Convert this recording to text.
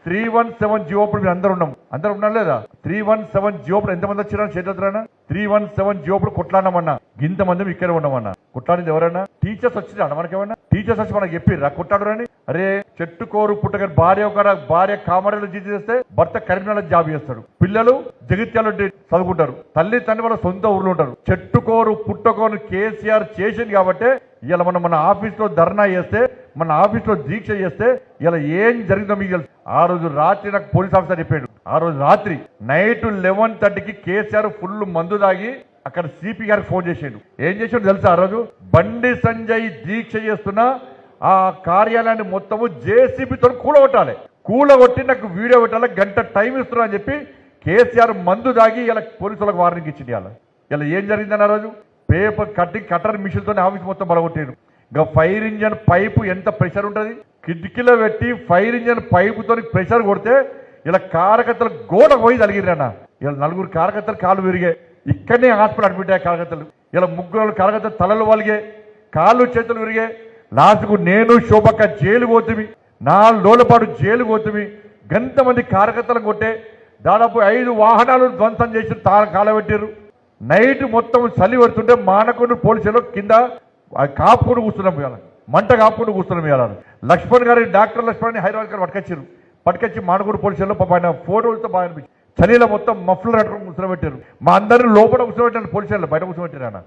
317 జియో అప్పుడు మీరు అందరూ ఉన్నాం లేదా? 317 జియో అప్పుడు ఎంతమంది వచ్చినా చేతులన్నా 317 జియో అప్పుడు కొట్లాడమన్నా ఇంతమంది ఇక్కడే ఉన్నామన్నా. కొట్లాడింది ఎవరన్నా? టీచర్స్ వచ్చినా మనకేమన్నా? టీచర్స్ వచ్చి మనకు చెప్పిర్రా కొట్లాడరని? అరే చెట్టుకోరు పుట్టగారు భార్య కామారెడ్డిలో జీతం చేస్తే భర్త కరీంనగర్ జాబ్ చేస్తాడు, పిల్లలు జగిత్యాల చదువుకుంటారు, తల్లి తండ్రి వాళ్ళ సొంత ఊర్లో ఉంటారు. చెట్టుకోరు పుట్టకోరు కేసీఆర్ చేసింది కాబట్టి ఇలా మన ఆఫీస్లో ధర్నా చేస్తే, మన ఆఫీస్లో దీక్ష చేస్తే ఇలా ఏం జరిగిందో మీకు తెలుసు. ఆ రోజు రాత్రి నాకు పోలీస్ ఆఫీసర్ చెప్పాడు, ఆ రోజు రాత్రి నైట్ 11:30కి కేసీఆర్ ఫుల్ మందు దాగి అక్కడ సిపి గారికి ఫోన్ చేసాడు. ఏం చేసాడు తెలుసా? ఆ రోజు బండి సంజయ్ దీక్ష చేస్తున్న ఆ కార్యాలయాన్ని మొత్తము జేసీబీతో కూలగొట్టి నాకు వీడియో పెట్టాలి, గంట టైం ఇస్తున్నా అని చెప్పి కేసీఆర్ మందు దాగి ఇలా పోలీసులకు వార్నింగ్ ఇచ్చింది. ఇలా ఏం జరిగిందని ఆ రోజు పేపర్ కట్టర్ మిషన్తో ఆఫీస్ మొత్తం బలగొట్టాడు. ఇంకా ఫైర్ ఇంజన్ పైపు ఎంత ప్రెషర్ ఉంటుంది, కిటికీలో పెట్టి ఫైర్ ఇంజన్ పైపుతో ప్రెషర్ కొడితే ఇలా కార్యకర్తలు గోడకు పోయి తగిలిరన్న. ఇలా 4 కార్యకర్తలు కాళ్ళు విరిగాయి, ఇక్కడనే హాస్పిటల్ అడ్మిట్ అయ్యే కార్యకర్తలు. ఇలా 3 కార్యకర్తలు తలలు వలిగే, కాళ్ళు చేతులు విరిగాయి. లాస్ట్కు నేను శోభక్క జైలు పోతుమి, 4 రోజుల పాటు జైలు పోతుమి. గంతమంది కార్యకర్తలను కొట్టే దాదాపు 5 వాహనాలు ధ్వంసం చేసి కాలబెట్టారు. నైట్ మొత్తం చలి పడుతుంటే మానకొండ పోలీసులు కింద కాపుకొని కూర్చున్నాం, ఇవాళ మంట కాపుకొని కూర్చున్నాం. ఇవాళ లక్ష్మణ్ గారి డాక్టర్ లక్ష్మణ్ హైదరాబాద్ గారు పట్టుకొచ్చి మానకొండ పోలీసుల్లో ఆయన ఫోటోలతో బాగా అనిపించింది. చలిలో మొత్తం మఫ్లర్ కట్టుకొని కూర్చోబెట్టారు. మా అందరిని లోపల కూర్చోబెట్టారు, పోలీసులు బయట కూర్చోబెట్టారు.